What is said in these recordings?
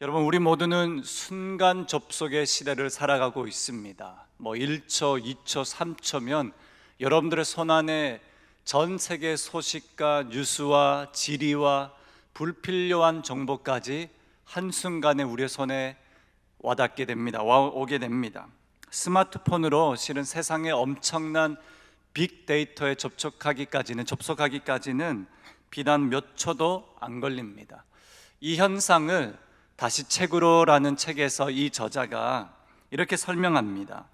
여러분, 우리 모두는 순간 접속의 시대를 살아가고 있습니다. 1초, 2초, 3초면 여러분들의 손안에 전 세계 소식과 뉴스와 지리와 불필요한 정보까지 한순간에 우리의 손에 와닿게 됩니다. 오게 됩니다. 스마트폰으로 실은 세상의 엄청난 빅데이터에 접속하기까지는 비단 몇 초도 안 걸립니다. 이 현상을 다시 책으로라는 책에서 이 저자가 이렇게 설명합니다.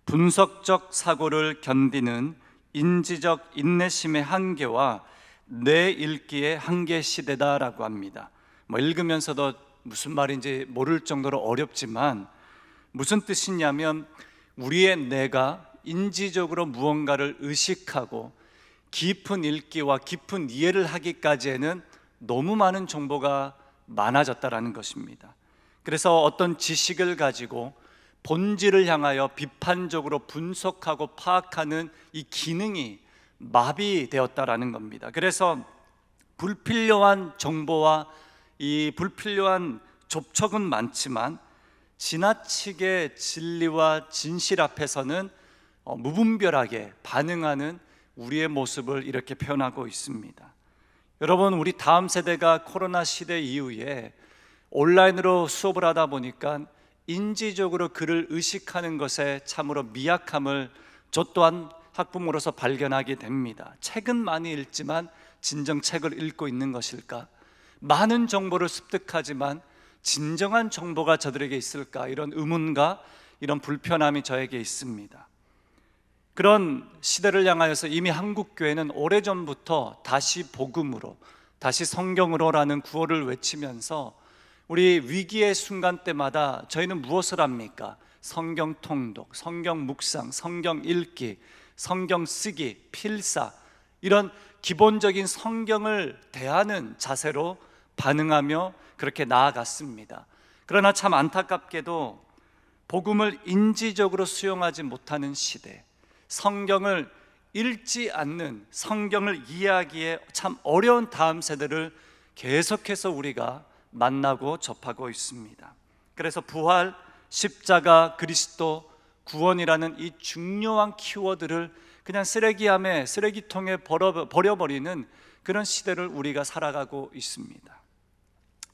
분석적 사고를 견디는 인지적 인내심의 한계와 뇌 읽기의 한계 시대다라고 합니다. 읽으면서도 무슨 말인지 모를 정도로 어렵지만 무슨 뜻이냐면 우리의 뇌가 인지적으로 무언가를 의식하고 깊은 읽기와 깊은 이해를 하기까지에는 너무 많은 정보가 많아졌다라는 것입니다. 그래서 어떤 지식을 가지고 본질을 향하여 비판적으로 분석하고 파악하는 이 기능이 마비되었다라는 겁니다. 그래서 불필요한 정보와 이 불필요한 접촉은 많지만 지나치게 진리와 진실 앞에서는 무분별하게 반응하는 우리의 모습을 이렇게 표현하고 있습니다. 여러분, 우리 다음 세대가 코로나 시대 이후에 온라인으로 수업을 하다 보니까 인지적으로 글을 의식하는 것에 참으로 미약함을 저 또한 학부모로서 발견하게 됩니다. 책은 많이 읽지만 진정 책을 읽고 있는 것일까? 많은 정보를 습득하지만 진정한 정보가 저들에게 있을까? 이런 의문과 이런 불편함이 저에게 있습니다. 그런 시대를 향하여서 이미 한국교회는 오래전부터 다시 복음으로, 다시 성경으로라는 구호를 외치면서 우리 위기의 순간 때마다 저희는 무엇을 합니까? 성경 통독, 성경 묵상, 성경 읽기, 성경 쓰기, 필사, 이런 기본적인 성경을 대하는 자세로 반응하며 그렇게 나아갔습니다. 그러나 참 안타깝게도 복음을 인지적으로 수용하지 못하는 시대, 성경을 읽지 않는, 성경을 이해하기에 참 어려운 다음 세대를 계속해서 우리가 만나고 접하고 있습니다. 그래서 부활, 십자가, 그리스도, 구원이라는 이 중요한 키워드를 그냥 쓰레기함에, 쓰레기통에 버려버리는 그런 시대를 우리가 살아가고 있습니다.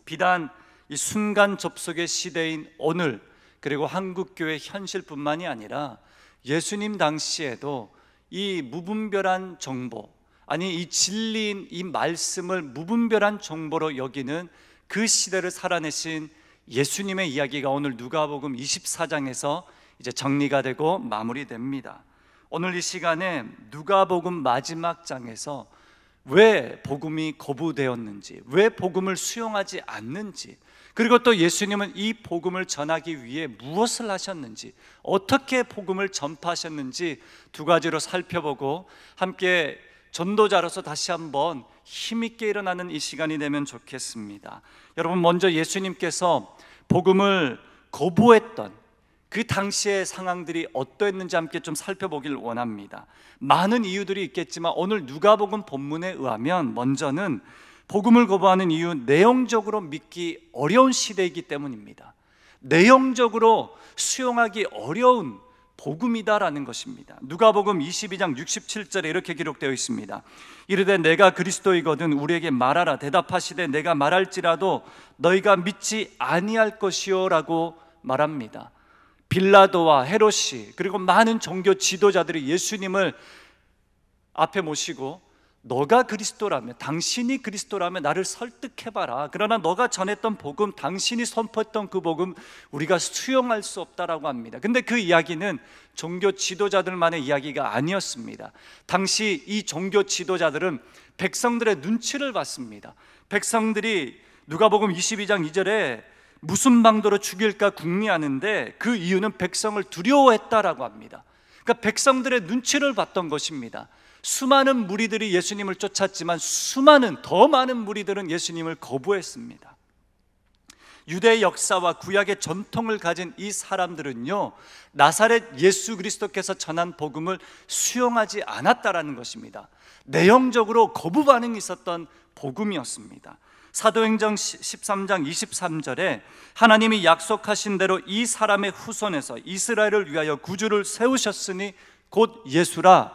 비단 이 순간 접속의 시대인 오늘, 그리고 한국교회 현실뿐만이 아니라 예수님 당시에도 이 무분별한 정보, 아니 이 진리인 이 말씀을 무분별한 정보로 여기는 그 시대를 살아내신 예수님의 이야기가 오늘 누가복음 24장에서 이제 정리가 되고 마무리됩니다. 오늘 이 시간에 누가복음 마지막 장에서 왜 복음이 거부되었는지, 왜 복음을 수용하지 않는지, 그리고 또 예수님은 이 복음을 전하기 위해 무엇을 하셨는지, 어떻게 복음을 전파하셨는지 두 가지로 살펴보고 함께 전도자로서 다시 한번 힘있게 일어나는 이 시간이 되면 좋겠습니다. 여러분, 먼저 예수님께서 복음을 거부했던 그 당시의 상황들이 어떠했는지 함께 좀 살펴보길 원합니다. 많은 이유들이 있겠지만 오늘 누가복음 본문에 의하면 먼저는 복음을 거부하는 이유, 내용적으로 믿기 어려운 시대이기 때문입니다. 내용적으로 수용하기 어려운 복음이다라는 것입니다. 누가복음 22장 67절에 이렇게 기록되어 있습니다. 이르되 내가 그리스도이거든 우리에게 말하라. 대답하시되 내가 말할지라도 너희가 믿지 아니할 것이요 라고 말합니다. 빌라도와 헤롯이, 그리고 많은 종교 지도자들이 예수님을 앞에 모시고 너가 그리스도라면, 당신이 그리스도라면 나를 설득해봐라. 그러나 너가 전했던 복음, 당신이 선포했던 그 복음 우리가 수용할 수 없다라고 합니다. 근데 그 이야기는 종교 지도자들만의 이야기가 아니었습니다. 당시 이 종교 지도자들은 백성들의 눈치를 봤습니다. 백성들이 누가복음 22장 2절에 무슨 방도로 죽일까 궁리하는데 그 이유는 백성을 두려워했다라고 합니다. 그러니까 백성들의 눈치를 봤던 것입니다. 수많은 무리들이 예수님을 쫓았지만 더 많은 무리들은 예수님을 거부했습니다. 유대의 역사와 구약의 전통을 가진 이 사람들은요, 나사렛 예수 그리스도께서 전한 복음을 수용하지 않았다라는 것입니다. 내용적으로 거부 반응이 있었던 복음이었습니다. 사도행전 13장 23절에 하나님이 약속하신 대로 이 사람의 후손에서 이스라엘을 위하여 구주를 세우셨으니 곧 예수라.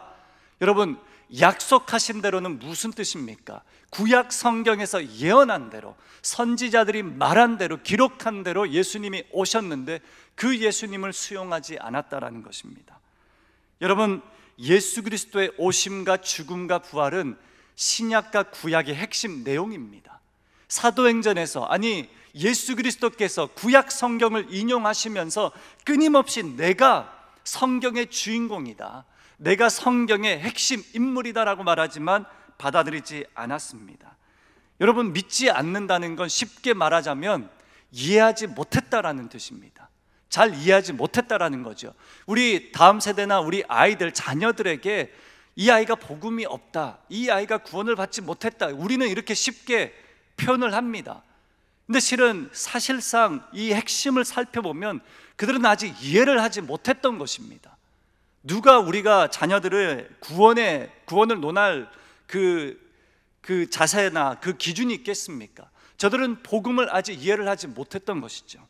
여러분, 약속하신 대로는 무슨 뜻입니까? 구약 성경에서 예언한 대로, 선지자들이 말한 대로, 기록한 대로 예수님이 오셨는데 그 예수님을 수용하지 않았다라는 것입니다. 여러분, 예수 그리스도의 오심과 죽음과 부활은 신약과 구약의 핵심 내용입니다. 사도행전에서, 아니 예수 그리스도께서 구약 성경을 인용하시면서 끊임없이 내가 성경의 주인공이다, 내가 성경의 핵심 인물이다라고 말하지만 받아들이지 않았습니다. 여러분, 믿지 않는다는 건 쉽게 말하자면 이해하지 못했다라는 뜻입니다. 잘 이해하지 못했다라는 거죠. 우리 다음 세대나 우리 아이들, 자녀들에게 이 아이가 복음이 없다, 이 아이가 구원을 받지 못했다, 우리는 이렇게 쉽게 표현을 합니다. 근데 실은 사실상 이 핵심을 살펴보면 그들은 아직 이해를 하지 못했던 것입니다. 누가 우리가 자녀들을 구원을 논할 그 자세나 그 기준이 있겠습니까? 저들은 복음을 아직 이해를 하지 못했던 것이죠.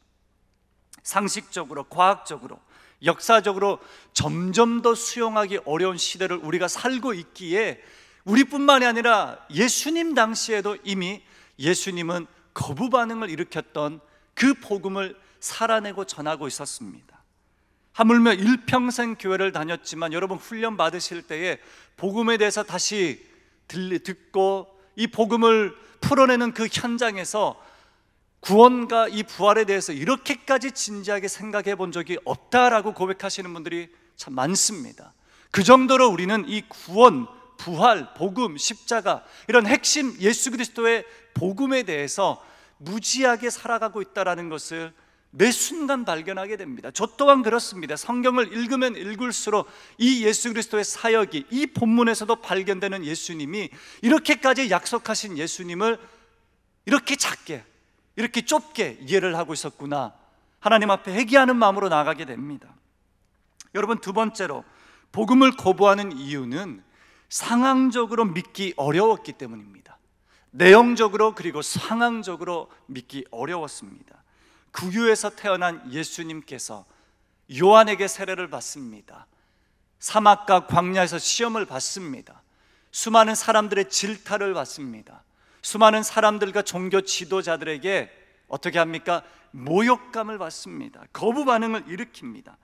상식적으로, 과학적으로, 역사적으로 점점 더 수용하기 어려운 시대를 우리가 살고 있기에 우리뿐만이 아니라 예수님 당시에도 이미 예수님은 거부 반응을 일으켰던 그 복음을 살아내고 전하고 있었습니다. 하물며 일평생 교회를 다녔지만 여러분, 훈련 받으실 때에 복음에 대해서 다시 듣고 이 복음을 풀어내는 그 현장에서 구원과 이 부활에 대해서 이렇게까지 진지하게 생각해 본 적이 없다라고 고백하시는 분들이 참 많습니다. 그 정도로 우리는 이 구원, 부활, 복음, 십자가, 이런 핵심 예수 그리스도의 복음에 대해서 무지하게 살아가고 있다는 것을 매 순간 발견하게 됩니다. 저 또한 그렇습니다. 성경을 읽으면 읽을수록 이 예수 그리스도의 사역이, 이 본문에서도 발견되는 예수님이, 이렇게까지 약속하신 예수님을 이렇게 작게, 이렇게 좁게 이해를 하고 있었구나, 하나님 앞에 회개하는 마음으로 나아가게 됩니다. 여러분, 두 번째로 복음을 거부하는 이유는 상황적으로 믿기 어려웠기 때문입니다. 내용적으로 그리고 상황적으로 믿기 어려웠습니다. 구유에서 태어난 예수님께서 요한에게 세례를 받습니다. 사막과 광야에서 시험을 받습니다. 수많은 사람들의 질타를 받습니다. 수많은 사람들과 종교 지도자들에게 어떻게 합니까? 모욕감을 받습니다. 거부 반응을 일으킵니다.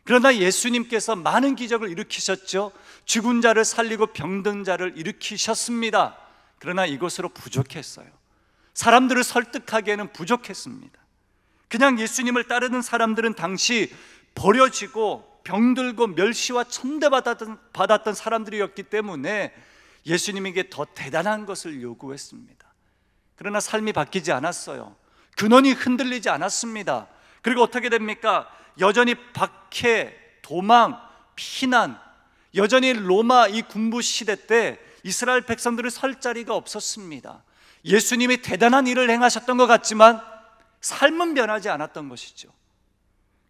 그러나 예수님께서 많은 기적을 일으키셨죠. 죽은 자를 살리고 병든 자를 일으키셨습니다. 그러나 이것으로 부족했어요. 사람들을 설득하기에는 부족했습니다. 그냥 예수님을 따르는 사람들은 당시 버려지고 병들고 멸시와 천대받았던 사람들이었기 때문에 예수님에게 더 대단한 것을 요구했습니다. 그러나 삶이 바뀌지 않았어요. 근원이 흔들리지 않았습니다. 그리고 어떻게 됩니까? 여전히 박해, 도망, 피난, 여전히 로마 이 군부 시대 때 이스라엘 백성들을 설 자리가 없었습니다. 예수님이 대단한 일을 행하셨던 것 같지만 삶은 변하지 않았던 것이죠.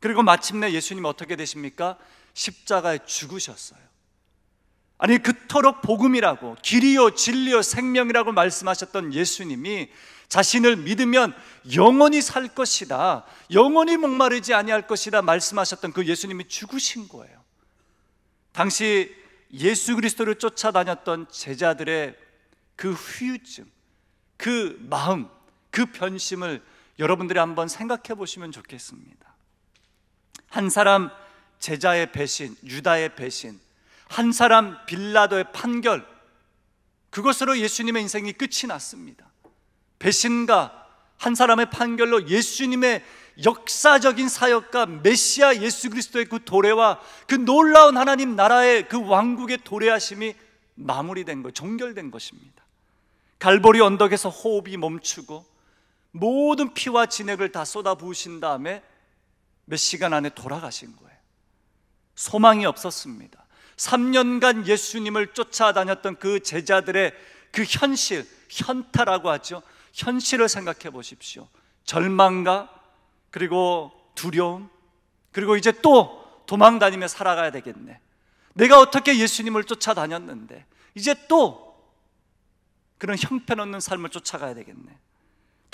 그리고 마침내 예수님이 어떻게 되십니까? 십자가에 죽으셨어요. 아니, 그토록 복음이라고, 길이요 진리요 생명이라고 말씀하셨던 예수님이 자신을 믿으면 영원히 살 것이다, 영원히 목마르지 아니할 것이다 말씀하셨던 그 예수님이 죽으신 거예요. 당시 예수 그리스도를 쫓아다녔던 제자들의 그 후유증, 그 마음, 그 변심을 여러분들이 한번 생각해 보시면 좋겠습니다. 한 사람 제자의 배신, 유다의 배신, 한 사람 빌라도의 판결, 그것으로 예수님의 인생이 끝이 났습니다. 배신과 한 사람의 판결로 예수님의 역사적인 사역과 메시아 예수 그리스도의 그 도래와 그 놀라운 하나님 나라의 그 왕국의 도래하심이 마무리된 것, 종결된 것입니다. 갈보리 언덕에서 호흡이 멈추고 모든 피와 진액을 다 쏟아부으신 다음에 몇 시간 안에 돌아가신 거예요. 소망이 없었습니다. 3년간 예수님을 쫓아다녔던 그 제자들의 그 현실, 현타라고 하죠. 현실을 생각해 보십시오. 절망과 그리고 두려움, 그리고 이제 또 도망다니며 살아가야 되겠네. 내가 어떻게 예수님을 쫓아다녔는데 이제 또 그런 형편없는 삶을 쫓아가야 되겠네.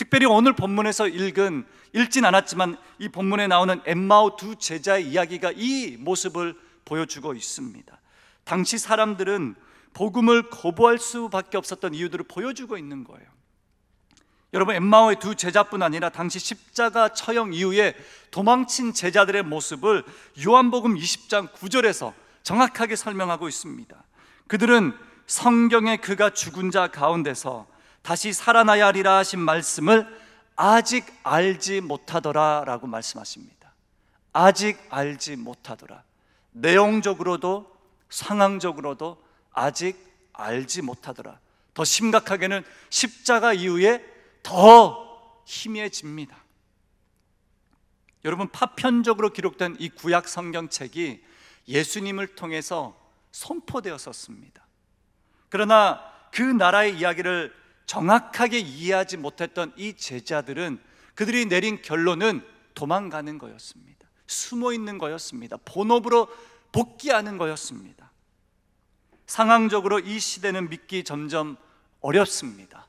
특별히 오늘 본문에서 읽진 않았지만 이 본문에 나오는 엠마오 두 제자의 이야기가 이 모습을 보여주고 있습니다. 당시 사람들은 복음을 거부할 수밖에 없었던 이유들을 보여주고 있는 거예요. 여러분, 엠마오의 두 제자뿐 아니라 당시 십자가 처형 이후에 도망친 제자들의 모습을 요한복음 20장 9절에서 정확하게 설명하고 있습니다. 그들은 성경에 그가 죽은 자 가운데서 다시 살아나야 하리라 하신 말씀을 아직 알지 못하더라 라고 말씀하십니다. 아직 알지 못하더라. 내용적으로도 상황적으로도 아직 알지 못하더라. 더 심각하게는 십자가 이후에 더 희미해집니다. 여러분, 파편적으로 기록된 이 구약 성경책이 예수님을 통해서 선포되었었습니다. 그러나 그 나라의 이야기를 정확하게 이해하지 못했던 이 제자들은 그들이 내린 결론은 도망가는 거였습니다. 숨어 있는 거였습니다. 본업으로 복귀하는 거였습니다. 상황적으로 이 시대는 믿기 점점 어렵습니다.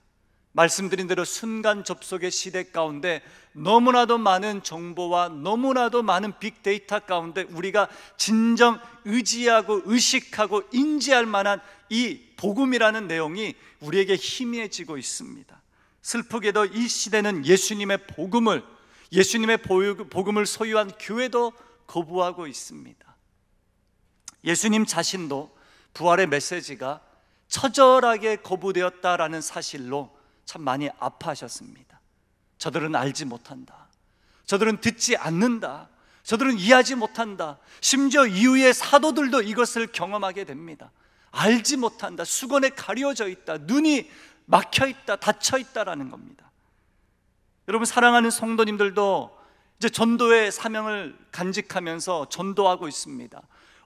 말씀드린 대로 순간 접속의 시대 가운데 너무나도 많은 정보와 너무나도 많은 빅데이터 가운데 우리가 진정 의지하고 의식하고 인지할 만한 이 복음이라는 내용이 우리에게 희미해지고 있습니다. 슬프게도 이 시대는 예수님의 복음을 소유한 교회도 거부하고 있습니다. 예수님 자신도 부활의 메시지가 처절하게 거부되었다라는 사실로 참 많이 아파하셨습니다. 저들은 알지 못한다. 저들은 듣지 않는다. 저들은 이해하지 못한다. 심지어 이후의 사도들도 이것을 경험하게 됩니다. 알지 못한다. 수건에 가려져 있다. 눈이 막혀 있다. 닫혀 있다라는 겁니다. 여러분, 사랑하는 성도님들도 이제 전도의 사명을 간직하면서 전도하고 있습니다.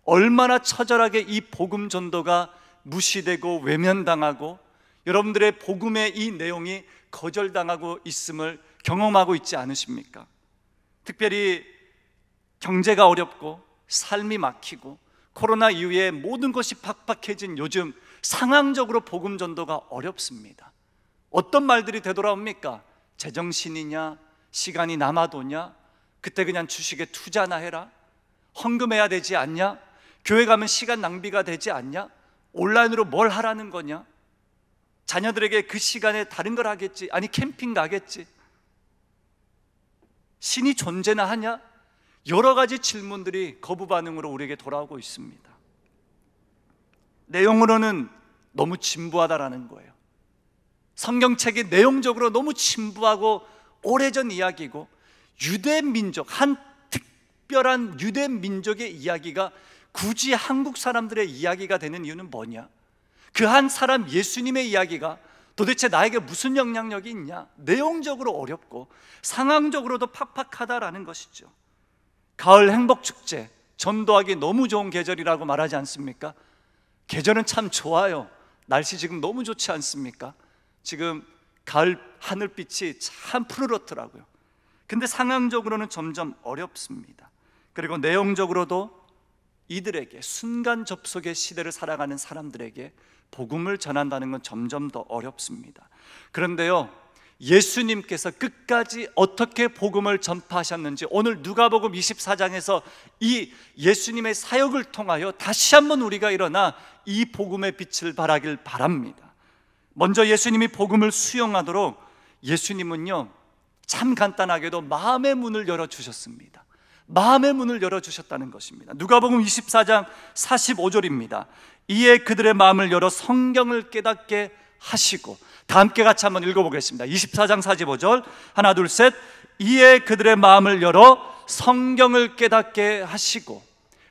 얼마나 처절하게 이 복음 전도가 무시되고 외면당하고 여러분들의 복음의 이 내용이 거절당하고 있음을 경험하고 있지 않으십니까? 특별히 경제가 어렵고 삶이 막히고 코로나 이후에 모든 것이 팍팍해진 요즘 상황적으로 복음 전도가 어렵습니다. 어떤 말들이 되돌아옵니까? 제정신이냐? 시간이 남아도냐? 그때 그냥 주식에 투자나 해라? 헌금해야 되지 않냐? 교회 가면 시간 낭비가 되지 않냐? 온라인으로 뭘 하라는 거냐? 자녀들에게 그 시간에 다른 걸 하겠지? 아니, 캠핑 가겠지? 신이 존재나 하냐? 여러 가지 질문들이 거부 반응으로 우리에게 돌아오고 있습니다. 내용으로는 너무 진부하다라는 거예요. 성경책이 내용적으로 너무 진부하고 오래전 이야기고 유대 민족, 한 특별한 유대 민족의 이야기가 굳이 한국 사람들의 이야기가 되는 이유는 뭐냐? 그 한 사람 예수님의 이야기가 도대체 나에게 무슨 영향력이 있냐? 내용적으로 어렵고 상황적으로도 팍팍하다라는 것이죠. 가을 행복축제, 전도하기 너무 좋은 계절이라고 말하지 않습니까? 계절은 참 좋아요. 날씨 지금 너무 좋지 않습니까? 지금 가을 하늘빛이 참 푸르렇더라고요. 근데 상황적으로는 점점 어렵습니다. 그리고 내용적으로도 이들에게 순간 접속의 시대를 살아가는 사람들에게 복음을 전한다는 건 점점 더 어렵습니다. 그런데요, 예수님께서 끝까지 어떻게 복음을 전파하셨는지 오늘 누가복음 24장에서 이 예수님의 사역을 통하여 다시 한번 우리가 일어나 이 복음의 빛을 발하길 바랍니다. 먼저 예수님이 복음을 수용하도록 예수님은요, 참 간단하게도 마음의 문을 열어주셨습니다. 마음의 문을 열어주셨다는 것입니다. 누가복음 24장 45절입니다. 이에 그들의 마음을 열어 성경을 깨닫게 하시고, 다 함께 같이 한번 읽어보겠습니다. 24장 45절 하나 둘 셋. 이에 그들의 마음을 열어 성경을 깨닫게 하시고,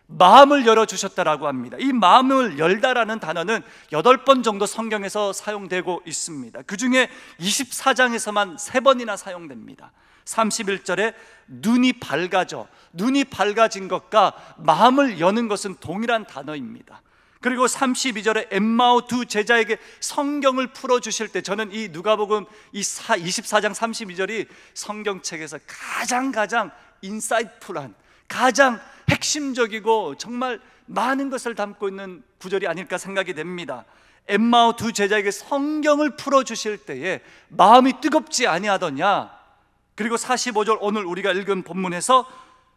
마음을 열어주셨다라고 합니다. 이 마음을 열다라는 단어는 8번 정도 성경에서 사용되고 있습니다. 그 중에 24장에서만 3번이나 사용됩니다. 31절에 눈이 밝아진 것과 마음을 여는 것은 동일한 단어입니다. 그리고 32절에 엠마오 두 제자에게 성경을 풀어주실 때, 저는 이 누가복음 24장 32절이 성경책에서 가장 인사이트풀한, 가장 핵심적이고 정말 많은 것을 담고 있는 구절이 아닐까 생각이 됩니다. 엠마오 두 제자에게 성경을 풀어주실 때에 마음이 뜨겁지 아니하더냐. 그리고 45절 오늘 우리가 읽은 본문에서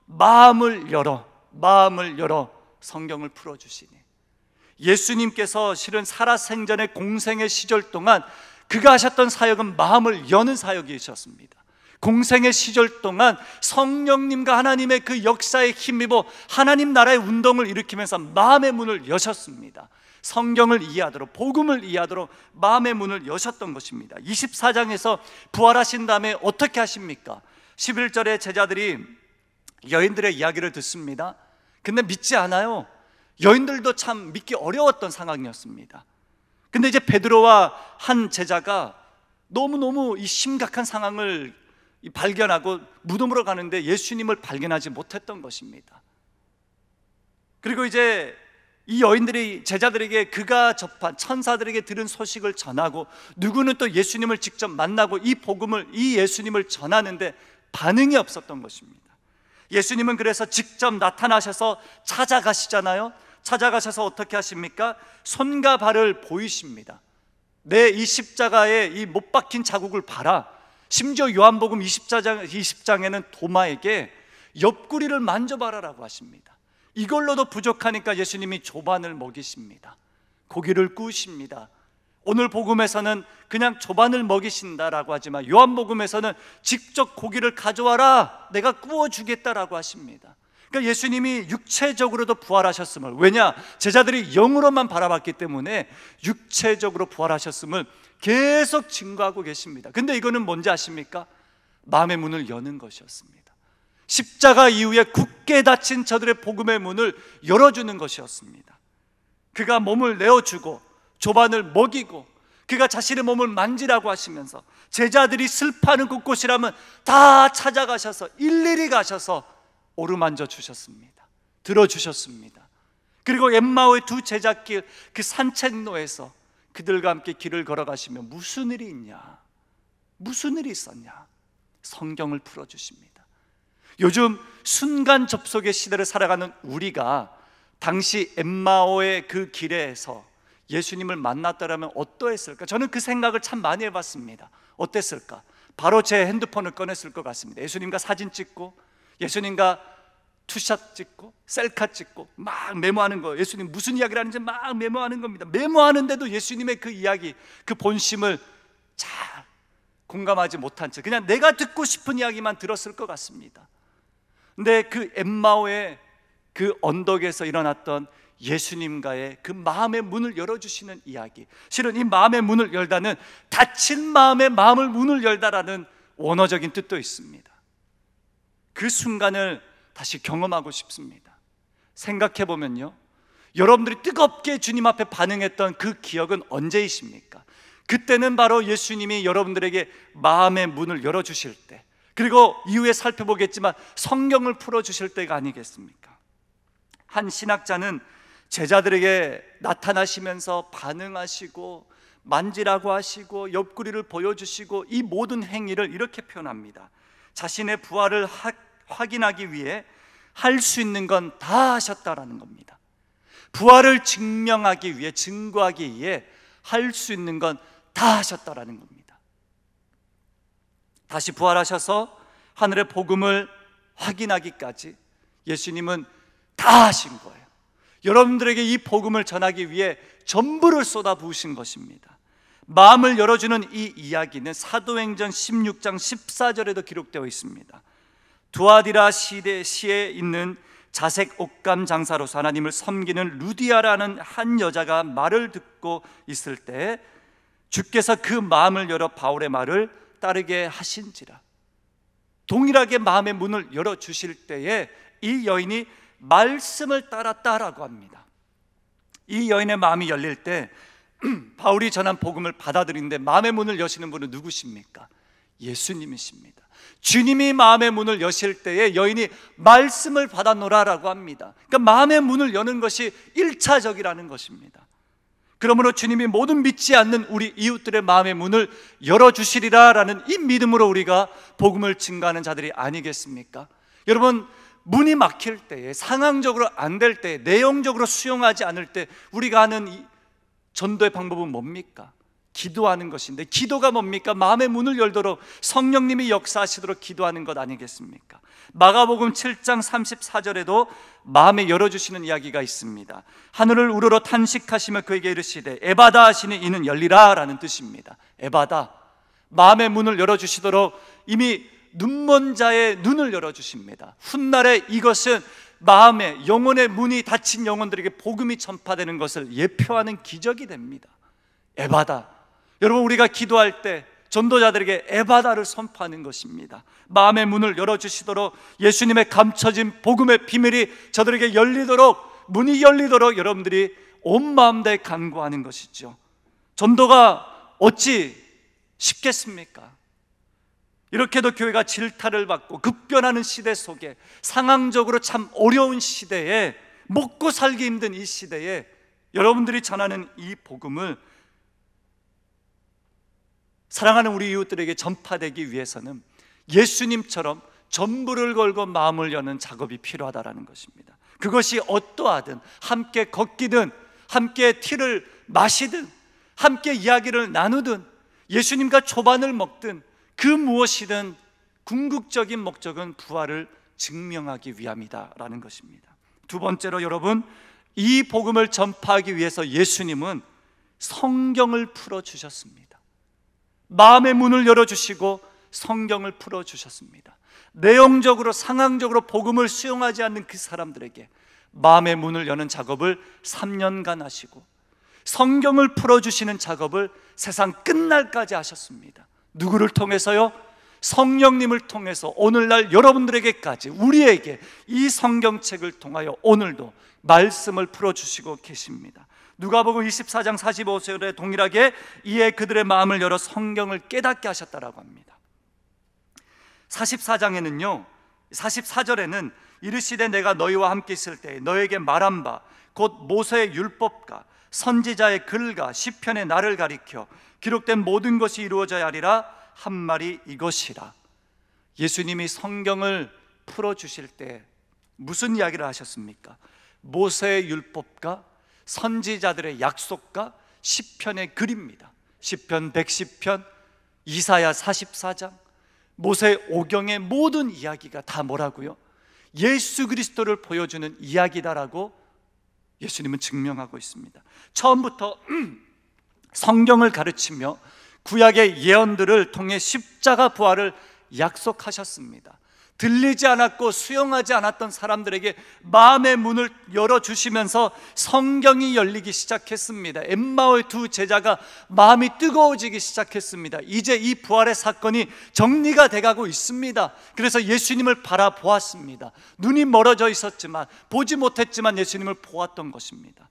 마음을 열어 성경을 풀어주시니, 예수님께서 실은 살아생전의 공생의 시절 동안 그가 하셨던 사역은 마음을 여는 사역이셨습니다. 공생의 시절 동안 성령님과 하나님의 그 역사에 힘입어 하나님 나라의 운동을 일으키면서 마음의 문을 여셨습니다. 성경을 이해하도록, 복음을 이해하도록 마음의 문을 여셨던 것입니다. 24장에서 부활하신 다음에 어떻게 하십니까? 11절에 제자들이 여인들의 이야기를 듣습니다. 근데 믿지 않아요. 여인들도 참 믿기 어려웠던 상황이었습니다. 근데 이제 베드로와 한 제자가 너무너무 이 심각한 상황을 발견하고 무덤으로 가는데 예수님을 발견하지 못했던 것입니다. 그리고 이제 이 여인들이 제자들에게 그가 접한 천사들에게 들은 소식을 전하고, 누구는 또 예수님을 직접 만나고 이 복음을, 이 예수님을 전하는데 반응이 없었던 것입니다. 예수님은 그래서 직접 나타나셔서 찾아가시잖아요. 찾아가셔서 어떻게 하십니까? 손과 발을 보이십니다. 내 이 십자가에 이 못 박힌 자국을 봐라. 심지어 요한복음 20장에는 도마에게 옆구리를 만져봐라라고 하십니다. 이걸로도 부족하니까 예수님이 조반을 먹이십니다. 고기를 구우십니다. 오늘 복음에서는 그냥 조반을 먹이신다라고 하지만 요한복음에서는 직접 고기를 가져와라, 내가 구워주겠다라고 하십니다. 그러니까 예수님이 육체적으로도 부활하셨음을, 왜냐? 제자들이 영으로만 바라봤기 때문에 육체적으로 부활하셨음을 계속 증거하고 계십니다. 근데 이거는 뭔지 아십니까? 마음의 문을 여는 것이었습니다. 십자가 이후에 굳게 닫힌 저들의 복음의 문을 열어주는 것이었습니다. 그가 몸을 내어주고 조반을 먹이고 그가 자신의 몸을 만지라고 하시면서 제자들이 슬퍼하는 곳곳이라면 다 찾아가셔서 일일이 가셔서 오르만져 주셨습니다. 들어주셨습니다. 그리고 엠마오의 두 제자길 그 산책로에서 그들과 함께 길을 걸어가시며 무슨 일이 있냐, 무슨 일이 있었냐, 성경을 풀어주십니다. 요즘 순간 접속의 시대를 살아가는 우리가 당시 엠마오의 그 길에서 예수님을 만났더라면 어떠했을까? 저는 그 생각을 참 많이 해봤습니다. 어땠을까? 바로 제 핸드폰을 꺼냈을 것 같습니다. 예수님과 사진 찍고, 예수님과 투샷 찍고, 셀카 찍고 막 메모하는 거예요. 예수님 무슨 이야기를 하는지 막 메모하는 겁니다. 메모하는데도 예수님의 그 이야기, 그 본심을 잘 공감하지 못한 채 그냥 내가 듣고 싶은 이야기만 들었을 것 같습니다. 근데 그 엠마오의 그 언덕에서 일어났던 예수님과의 그 마음의 문을 열어주시는 이야기, 실은 이 마음의 문을 열다는 닫힌 마음의 마음을 문을 열다라는 원어적인 뜻도 있습니다. 그 순간을 다시 경험하고 싶습니다. 생각해보면요, 여러분들이 뜨겁게 주님 앞에 반응했던 그 기억은 언제이십니까? 그때는 바로 예수님이 여러분들에게 마음의 문을 열어주실 때, 그리고 이후에 살펴보겠지만 성경을 풀어주실 때가 아니겠습니까? 한 신학자는 제자들에게 나타나시면서 반응하시고 만지라고 하시고 옆구리를 보여주시고 이 모든 행위를 이렇게 표현합니다. 자신의 부활을 확인하기 위해 할 수 있는 건 다 하셨다라는 겁니다. 부활을 증명하기 위해, 증거하기 위해 할 수 있는 건 다 하셨다라는 겁니다. 다시 부활하셔서 하늘의 복음을 확인하기까지 예수님은 다 하신 거예요. 여러분들에게 이 복음을 전하기 위해 전부를 쏟아부으신 것입니다. 마음을 열어주는 이 이야기는 사도행전 16장 14절에도 기록되어 있습니다. 두아디라 시에 있는 자색 옷감 장사로서 하나님을 섬기는 루디아라는 한 여자가 말을 듣고 있을 때 주께서 그 마음을 열어 바울의 말을 따르게 하신지라. 동일하게 마음의 문을 열어주실 때에 이 여인이 말씀을 따랐다라고 합니다. 이 여인의 마음이 열릴 때 바울이 전한 복음을 받아들이는데 마음의 문을 여시는 분은 누구십니까? 예수님이십니다. 주님이 마음의 문을 여실 때에 여인이 말씀을 받아노라라고 합니다. 그러니까 마음의 문을 여는 것이 1차적이라는 것입니다. 그러므로 주님이 모든 믿지 않는 우리 이웃들의 마음의 문을 열어주시리라라는 이 믿음으로 우리가 복음을 증거하는 자들이 아니겠습니까? 여러분, 문이 막힐 때에, 상황적으로 안 될 때, 내용적으로 수용하지 않을 때 우리가 하는 전도의 방법은 뭡니까? 기도하는 것인데, 기도가 뭡니까? 마음의 문을 열도록 성령님이 역사하시도록 기도하는 것 아니겠습니까? 마가복음 7장 34절에도 마음에 열어주시는 이야기가 있습니다. 하늘을 우러러 탄식하시며 그에게 이르시되 에바다 하시니 이는 열리라 라는 뜻입니다. 에바다, 마음의 문을 열어주시도록 이미 눈먼 자의 눈을 열어주십니다. 훗날에 이것은 마음의, 영혼의 문이 닫힌 영혼들에게 복음이 전파되는 것을 예표하는 기적이 됩니다. 에바다, 여러분, 우리가 기도할 때 전도자들에게 에바다를 선포하는 것입니다. 마음의 문을 열어주시도록, 예수님의 감춰진 복음의 비밀이 저들에게 열리도록, 문이 열리도록 여러분들이 온 마음 다해 간구하는 것이죠. 전도가 어찌 쉽겠습니까? 이렇게도 교회가 질타를 받고 급변하는 시대 속에, 상황적으로 참 어려운 시대에, 먹고 살기 힘든 이 시대에 여러분들이 전하는 이 복음을 사랑하는 우리 이웃들에게 전파되기 위해서는 예수님처럼 전부를 걸고 마음을 여는 작업이 필요하다는 것입니다. 그것이 어떠하든, 함께 걷기든, 함께 티를 마시든, 함께 이야기를 나누든, 예수님과 초반을 먹든, 그 무엇이든 궁극적인 목적은 부활을 증명하기 위함이다라는 것입니다. 두 번째로 여러분, 이 복음을 전파하기 위해서 예수님은 성경을 풀어주셨습니다. 마음의 문을 열어주시고 성경을 풀어주셨습니다. 내용적으로, 상황적으로 복음을 수용하지 않는 그 사람들에게 마음의 문을 여는 작업을 3년간 하시고, 성경을 풀어주시는 작업을 세상 끝날까지 하셨습니다. 누구를 통해서요? 성령님을 통해서 오늘날 여러분들에게까지, 우리에게 이 성경책을 통하여 오늘도 말씀을 풀어주시고 계십니다. 누가복음 24장 45절에 동일하게 이에 그들의 마음을 열어 성경을 깨닫게 하셨다라고 합니다. 44장에는요, 44절에는 이르시되 내가 너희와 함께 있을 때 너에게 말한 바 곧 모세의 율법과 선지자의 글과 시편의 나를 가리켜 기록된 모든 것이 이루어져야 하리라 한 말이 이것이라. 예수님이 성경을 풀어주실 때 무슨 이야기를 하셨습니까? 모세의 율법과 선지자들의 약속과 시편의 글입니다. 시편 110편, 이사야 44장, 모세 오경의 모든 이야기가 다 뭐라고요? 예수 그리스도를 보여주는 이야기다라고 예수님은 증명하고 있습니다. 처음부터 성경을 가르치며 구약의 예언들을 통해 십자가 부활을 약속하셨습니다. 들리지 않았고 수용하지 않았던 사람들에게 마음의 문을 열어주시면서 성경이 열리기 시작했습니다. 엠마오의 두 제자가 마음이 뜨거워지기 시작했습니다. 이제 이 부활의 사건이 정리가 돼가고 있습니다. 그래서 예수님을 바라보았습니다. 눈이 멀어져 있었지만, 보지 못했지만 예수님을 보았던 것입니다.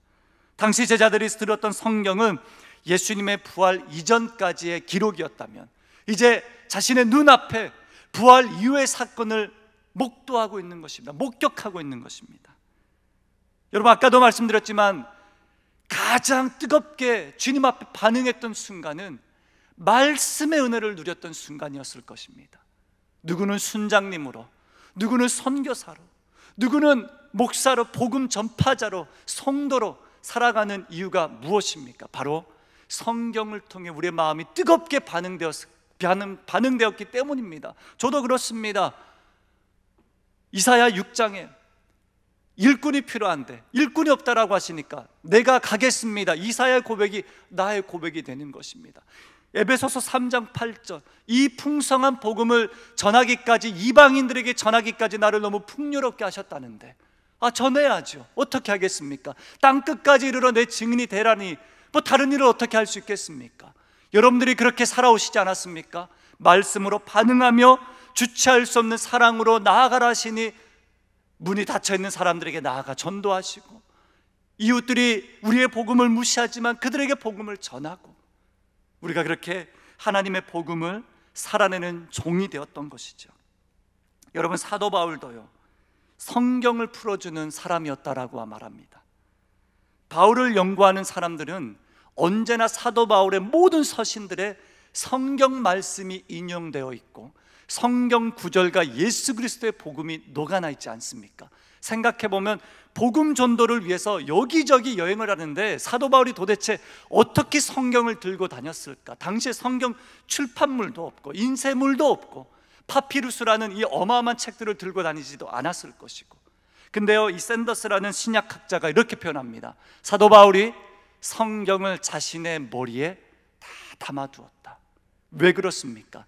당시 제자들이 들었던 성경은 예수님의 부활 이전까지의 기록이었다면, 이제 자신의 눈앞에 부활 이후의 사건을 목도하고 있는 것입니다. 목격하고 있는 것입니다. 여러분, 아까도 말씀드렸지만 가장 뜨겁게 주님 앞에 반응했던 순간은 말씀의 은혜를 누렸던 순간이었을 것입니다. 누구는 순장님으로, 누구는 선교사로, 누구는 목사로, 복음 전파자로, 성도로 살아가는 이유가 무엇입니까? 바로 성경을 통해 우리의 마음이 뜨겁게 반응되었기 때문입니다. 저도 그렇습니다. 이사야 6장에 일꾼이 필요한데 일꾼이 없다라고 하시니까 내가 가겠습니다. 이사야의 고백이 나의 고백이 되는 것입니다. 에베소서 3장 8절, 이 풍성한 복음을 전하기까지, 이방인들에게 전하기까지 나를 너무 풍요롭게 하셨다는데 전해야죠. 어떻게 하겠습니까? 땅끝까지 이르러 내 증인이 되라니 뭐 다른 일을 어떻게 할 수 있겠습니까? 여러분들이 그렇게 살아오시지 않았습니까? 말씀으로 반응하며 주체할 수 없는 사랑으로 나아가라 하시니 문이 닫혀있는 사람들에게 나아가 전도하시고, 이웃들이 우리의 복음을 무시하지만 그들에게 복음을 전하고, 우리가 그렇게 하나님의 복음을 살아내는 종이 되었던 것이죠. 여러분, 사도 바울도요, 성경을 풀어주는 사람이었다라고 말합니다. 바울을 연구하는 사람들은 언제나 사도 바울의 모든 서신들에 성경 말씀이 인용되어 있고 성경 구절과 예수 그리스도의 복음이 녹아나 있지 않습니까? 생각해보면 복음 전도를 위해서 여기저기 여행을 하는데 사도 바울이 도대체 어떻게 성경을 들고 다녔을까? 당시에 성경 출판물도 없고 인쇄물도 없고 파피루스라는 이 어마어마한 책들을 들고 다니지도 않았을 것이고, 근데요, 이 샌더스라는 신약학자가 이렇게 표현합니다. 사도 바울이 성경을 자신의 머리에 다 담아두었다. 왜 그렇습니까?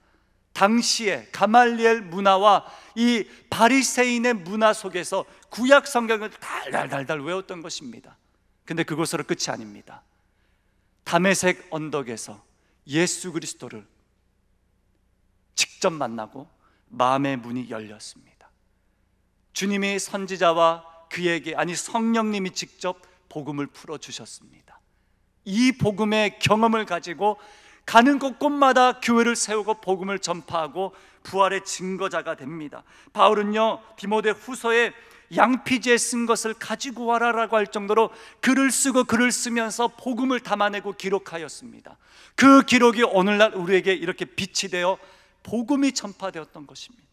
당시에 가말리엘 문화와 이 바리새인의 문화 속에서 구약 성경을 달달달달 외웠던 것입니다. 근데 그것으로 끝이 아닙니다. 다메섹 언덕에서 예수 그리스도를 직접 만나고 마음의 문이 열렸습니다. 주님이 선지자와 그에게, 아니 성령님이 직접 복음을 풀어주셨습니다. 이 복음의 경험을 가지고 가는 곳곳마다 교회를 세우고 복음을 전파하고 부활의 증거자가 됩니다. 바울은요, 디모데 후서에 양피지에 쓴 것을 가지고 와라라고 할 정도로 글을 쓰고 글을 쓰면서 복음을 담아내고 기록하였습니다. 그 기록이 오늘날 우리에게 이렇게 빛이 되어 복음이 전파되었던 것입니다.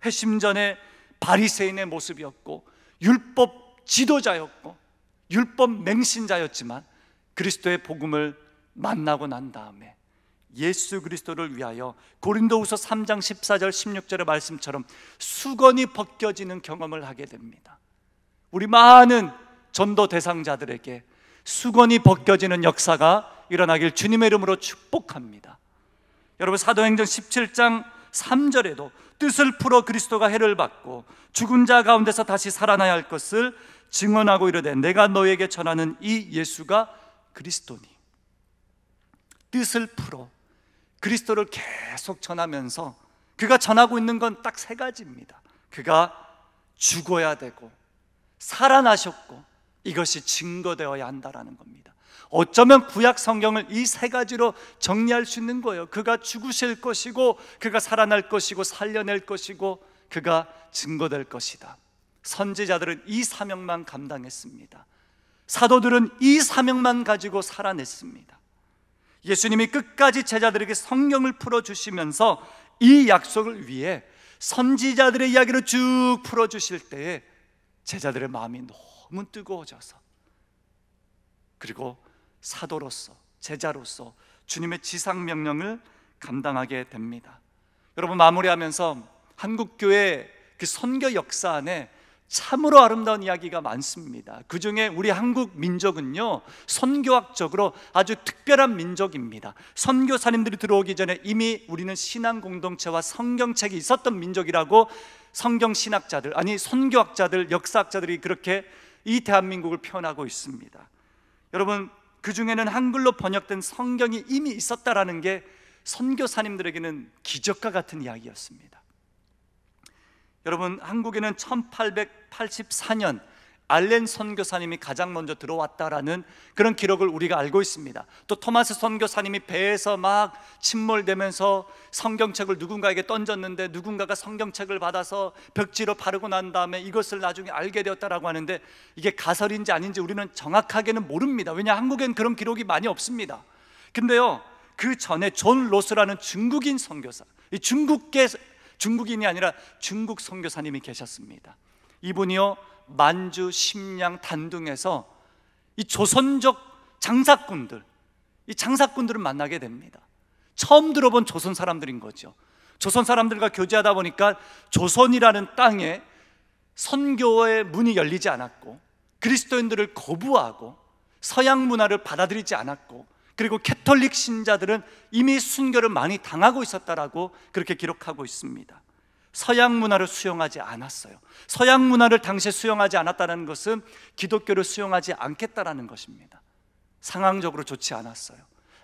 회심 전에 바리새인의 모습이었고 율법 지도자였고 율법 맹신자였지만 그리스도의 복음을 만나고 난 다음에 예수 그리스도를 위하여 고린도후서 3장 14절 16절의 말씀처럼 수건이 벗겨지는 경험을 하게 됩니다. 우리 많은 전도 대상자들에게 수건이 벗겨지는 역사가 일어나길 주님의 이름으로 축복합니다. 여러분, 사도행전 17장 3절에도 뜻을 풀어 그리스도가 해를 받고 죽은 자 가운데서 다시 살아나야 할 것을 증언하고 이르되 내가 너에게 전하는 이 예수가 그리스도니. 뜻을 풀어 그리스도를 계속 전하면서 그가 전하고 있는 건 딱 세 가지입니다. 그가 죽어야 되고 살아나셨고 이것이 증거되어야 한다라는 겁니다. 어쩌면 구약 성경을 이 세 가지로 정리할 수 있는 거예요. 그가 죽으실 것이고 그가 살아날 것이고 살려낼 것이고 그가 증거될 것이다. 선지자들은 이 사명만 감당했습니다. 사도들은 이 사명만 가지고 살아냈습니다. 예수님이 끝까지 제자들에게 성경을 풀어주시면서 이 약속을 위해 선지자들의 이야기를 쭉 풀어주실 때에 제자들의 마음이 너무 뜨거워져서, 그리고 사도로서 제자로서 주님의 지상명령을 감당하게 됩니다. 여러분, 마무리하면서 한국교회 그 선교 역사 안에 참으로 아름다운 이야기가 많습니다. 그 중에 우리 한국 민족은요, 선교학적으로 아주 특별한 민족입니다. 선교사님들이 들어오기 전에 이미 우리는 신앙 공동체와 성경책이 있었던 민족이라고 성경신학자들, 아니 선교학자들, 역사학자들이 그렇게 이 대한민국을 표현하고 있습니다. 여러분, 그 중에는 한글로 번역된 성경이 이미 있었다라는 게 선교사님들에게는 기적과 같은 이야기였습니다. 여러분, 한국에는 1884년 알렌 선교사님이 가장 먼저 들어왔다라는 그런 기록을 우리가 알고 있습니다. 또 토마스 선교사님이 배에서 막 침몰되면서 성경책을 누군가에게 던졌는데 누군가가 성경책을 받아서 벽지로 바르고 난 다음에 이것을 나중에 알게 되었다라고 하는데 이게 가설인지 아닌지 우리는 정확하게는 모릅니다. 왜냐, 한국엔 그런 기록이 많이 없습니다. 근데요, 그 전에 존 로스라는 중국인 선교사, 이 중국인이 아니라 중국 선교사님이 계셨습니다. 이분이요, 만주, 심양, 단둥에서 이 조선족 장사꾼들, 이 장사꾼들을 만나게 됩니다. 처음 들어본 조선 사람들인 거죠. 조선 사람들과 교제하다 보니까 조선이라는 땅에 선교의 문이 열리지 않았고 그리스도인들을 거부하고 서양 문화를 받아들이지 않았고, 그리고 캐톨릭 신자들은 이미 순교를 많이 당하고 있었다라고 그렇게 기록하고 있습니다. 서양 문화를 수용하지 않았어요. 서양 문화를 당시에 수용하지 않았다는 것은 기독교를 수용하지 않겠다라는 것입니다. 상황적으로 좋지 않았어요.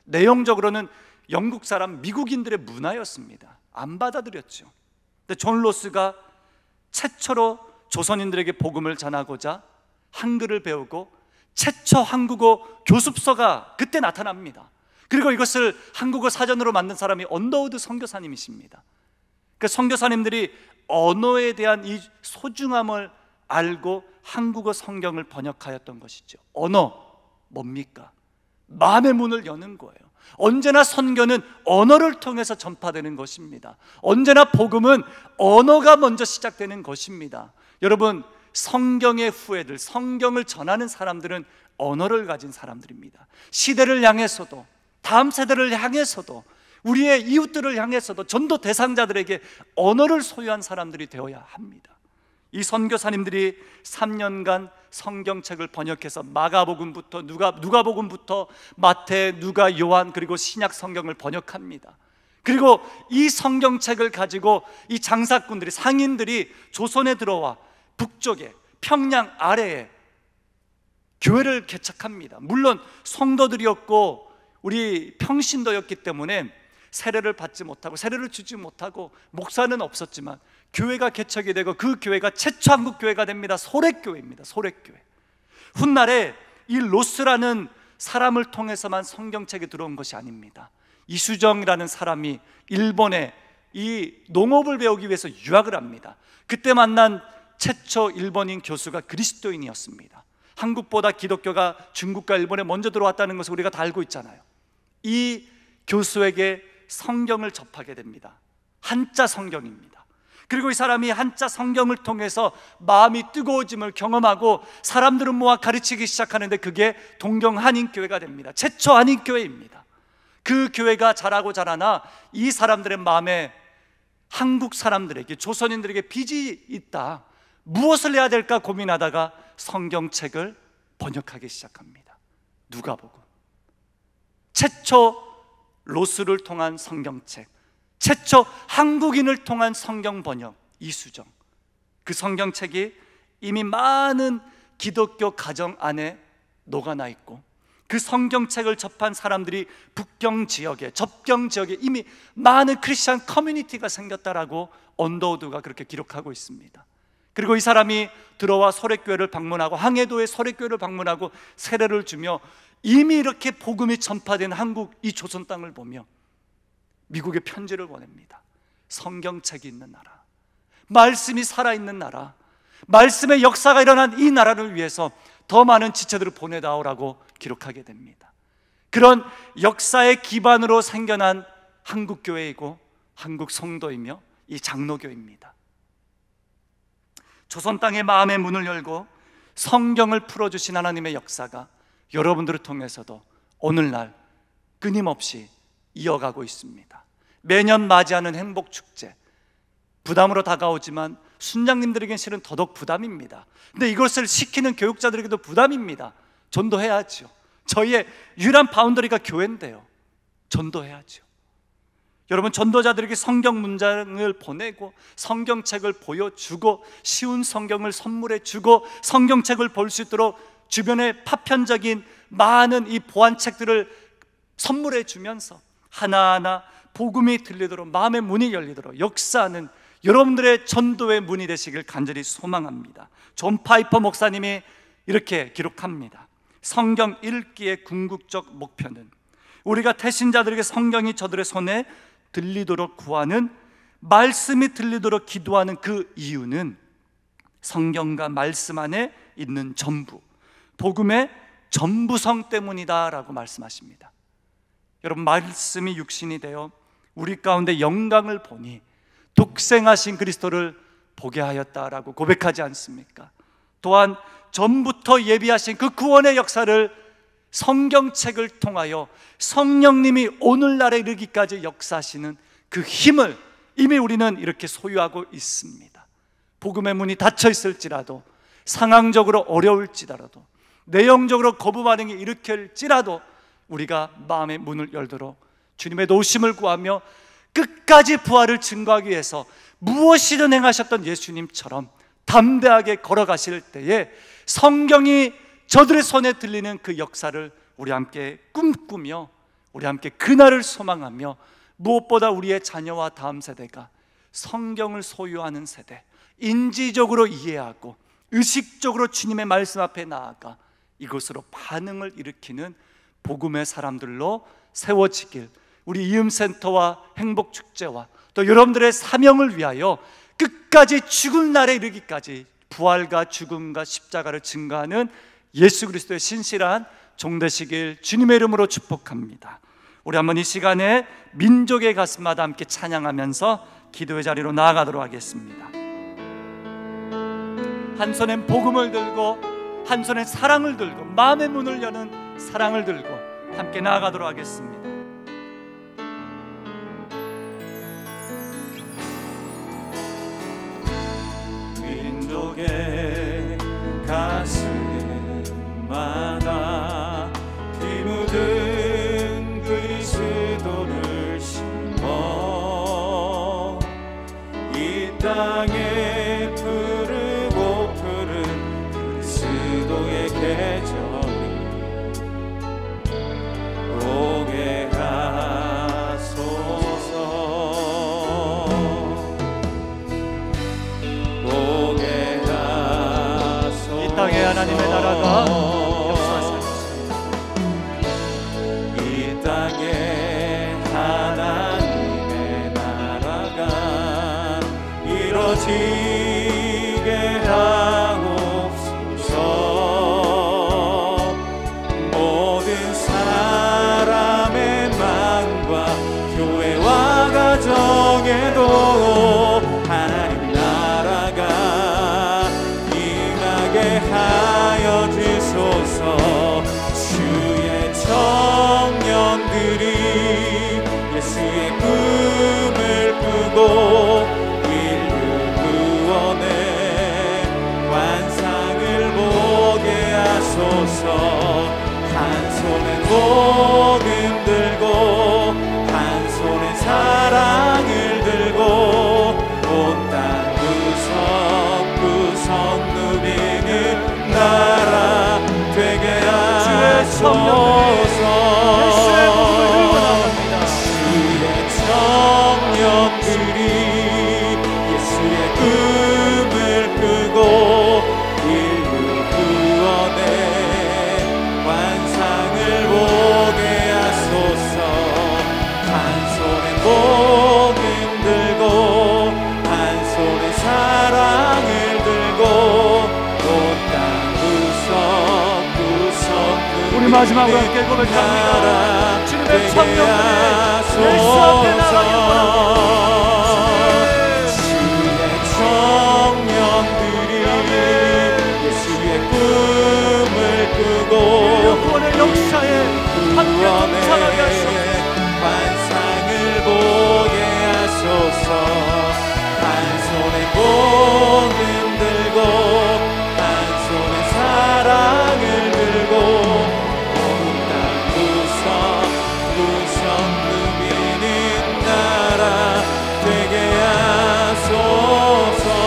내용적으로는 영국 사람, 미국인들의 문화였습니다. 안 받아들였죠. 근데 존 로스가 최초로 조선인들에게 복음을 전하고자 한글을 배우고 최초 한국어 교습서가 그때 나타납니다. 그리고 이것을 한국어 사전으로 만든 사람이 언더우드 선교사님이십니다. 그 선교사님들이 언어에 대한 이 소중함을 알고 한국어 성경을 번역하였던 것이죠. 언어 뭡니까? 마음의 문을 여는 거예요. 언제나 선교는 언어를 통해서 전파되는 것입니다. 언제나 복음은 언어가 먼저 시작되는 것입니다. 여러분, 성경의 후예들, 성경을 전하는 사람들은 언어를 가진 사람들입니다. 시대를 향해서도, 다음 세대를 향해서도, 우리의 이웃들을 향해서도 전도 대상자들에게 언어를 소유한 사람들이 되어야 합니다. 이 선교사님들이 3년간 성경책을 번역해서 마가복음부터 누가복음부터 마태, 누가, 요한, 그리고 신약 성경을 번역합니다. 그리고 이 성경책을 가지고 이 장사꾼들이, 상인들이 조선에 들어와 북쪽에 평양 아래에 교회를 개척합니다. 물론 성도들이었고 우리 평신도였기 때문에 세례를 받지 못하고 세례를 주지 못하고 목사는 없었지만 교회가 개척이 되고 그 교회가 최초 한국 교회가 됩니다. 소렉교회입니다. 소렉교회. 훗날에 이 로스라는 사람을 통해서만 성경책이 들어온 것이 아닙니다. 이수정이라는 사람이 일본에 이 농업을 배우기 위해서 유학을 합니다. 그때 만난 최초 일본인 교수가 그리스도인이었습니다. 한국보다 기독교가 중국과 일본에 먼저 들어왔다는 것을 우리가 다 알고 있잖아요. 이 교수에게 성경을 접하게 됩니다. 한자 성경입니다. 그리고 이 사람이 한자 성경을 통해서 마음이 뜨거워짐을 경험하고 사람들을 모아 가르치기 시작하는데 그게 동경 한인교회가 됩니다. 최초 한인교회입니다. 그 교회가 자라고 자라나 이 사람들의 마음에 한국 사람들에게, 조선인들에게 빚이 있다, 무엇을 해야 될까 고민하다가 성경책을 번역하기 시작합니다. 누가복음, 최초 로스를 통한 성경책, 최초 한국인을 통한 성경 번역 이수정. 그 성경책이 이미 많은 기독교 가정 안에 녹아나 있고 그 성경책을 접한 사람들이 북경 지역에, 접경 지역에 이미 많은 크리스천 커뮤니티가 생겼다라고 언더우드가 그렇게 기록하고 있습니다. 그리고 이 사람이 들어와 소렉교회를 방문하고 항해도의 소렉교회를 방문하고 세례를 주며 이미 이렇게 복음이 전파된 한국 이 조선 땅을 보며 미국에 편지를 보냅니다. 성경책이 있는 나라, 말씀이 살아있는 나라, 말씀의 역사가 일어난 이 나라를 위해서 더 많은 지체들을 보내다오라고 기록하게 됩니다. 그런 역사의 기반으로 생겨난 한국교회이고 한국 성도이며 이 장로교입니다. 조선 땅의 마음의 문을 열고 성경을 풀어주신 하나님의 역사가 여러분들을 통해서도 오늘날 끊임없이 이어가고 있습니다. 매년 맞이하는 행복축제, 부담으로 다가오지만 순장님들에게는 실은 더더욱 부담입니다. 근데 이것을 시키는 교육자들에게도 부담입니다. 전도해야죠. 저희의 유일한 바운더리가 교회인데요, 전도해야죠. 여러분, 전도자들에게 성경 문장을 보내고 성경책을 보여주고 쉬운 성경을 선물해주고 성경책을 볼 수 있도록 주변에 파편적인 많은 이 보안책들을 선물해주면서 하나하나 복음이 들리도록, 마음의 문이 열리도록 역사하는 여러분들의 전도의 문이 되시길 간절히 소망합니다. 존 파이퍼 목사님이 이렇게 기록합니다. 성경 읽기의 궁극적 목표는 우리가 태신자들에게 성경이 저들의 손에 들리도록 구하는, 말씀이 들리도록 기도하는 그 이유는 성경과 말씀 안에 있는 전부, 복음의 전부성 때문이다 라고 말씀하십니다. 여러분, 말씀이 육신이 되어 우리 가운데 영광을 보니 독생하신 그리스도를 보게 하였다라고 고백하지 않습니까? 또한 전부터 예비하신 그 구원의 역사를 성경책을 통하여 성령님이 오늘날에 이르기까지 역사하시는 그 힘을 이미 우리는 이렇게 소유하고 있습니다. 복음의 문이 닫혀 있을지라도, 상황적으로 어려울지라도, 내용적으로 거부 반응이 일으킬지라도 우리가 마음의 문을 열도록 주님의 도우심을 구하며 끝까지 부활을 증거하기 위해서 무엇이든 행하셨던 예수님처럼 담대하게 걸어가실 때에 성경이 저들의 손에 들리는 그 역사를 우리 함께 꿈꾸며 우리 함께 그날을 소망하며, 무엇보다 우리의 자녀와 다음 세대가 성경을 소유하는 세대, 인지적으로 이해하고 의식적으로 주님의 말씀 앞에 나아가 이것으로 반응을 일으키는 복음의 사람들로 세워지길, 우리 이음센터와 행복축제와 또 여러분들의 사명을 위하여 끝까지 죽을 날에 이르기까지 부활과 죽음과 십자가를 증거하는 예수 그리스도의 신실한 종 되시길 주님의 이름으로 축복합니다. 우리 한번 이 시간에 민족의 가슴마다 함께 찬양하면서 기도의 자리로 나아가도록 하겠습니다. 한 손엔 복음을 들고 한 손엔 사랑을 들고 마음의 문을 여는 사랑을 들고 함께 나아가도록 하겠습니다. 민족의 가슴마다 피 묻은 그리스도를 심어 이 땅에 푸르고 푸른 그리스도의 계절이 오게 하소서. 오게 하소서. 이 땅에 하나님의 나라가 역사하시옵소서. 이 땅에 하나님의 나라가 이루어지게 하옵소서. 모든 사람의 마음과 교회와 가정에도 하나님 나라가 임하게 하여 주소서. 주의 청년들이 예수의 꿈을 꾸고 인류 구원의 환상을 보게 하소서. 한 손엔 복음 들고 한 손엔 사랑을 들고 온 땅 구석구석 누비는 나라 되게 하소서. 주의 청년들이 예수의 꿈을 꾸고 인류 구원의 환상을 보게 하소서. 한 손에 복음 들고 한 손에 사랑을 들고 온 땅 구석구석 우리 마지막으로 함께 고백합니다. 주님의 청년들이 예수 앞에 나가길 원합니다. 주의 청년들이 예수의 꿈을 꾸고 구원의 역사에 함께 동참하게 하소서. 환상을 보게 하소서. 한 손에 복음 들고 한 손에 사랑을 들고 온 땅 구석구석 누비는 나라 되게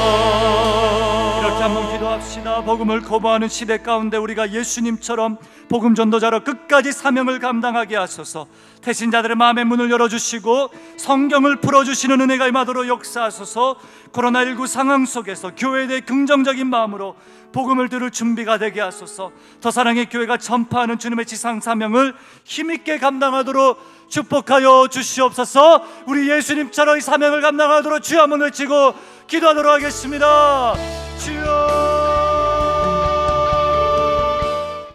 하소서. 이렇게 한번 기도합시다. 복음을 거부하는 시대 가운데 우리가 예수님처럼 복음 전도자로 끝까지 사명을 감당하게 하소서. 태신자들의 마음의 문을 열어주시고 성경을 풀어주시는 은혜가 임하도록 역사하소서. 코로나19 상황 속에서 교회에 대해 긍정적인 마음으로 복음을 들을 준비가 되게 하소서. 더 사랑의 교회가 전파하는 주님의 지상 사명을 힘있게 감당하도록 축복하여 주시옵소서. 우리 예수님처럼 이 사명을 감당하도록 주여 한번 외치고 기도하도록 하겠습니다.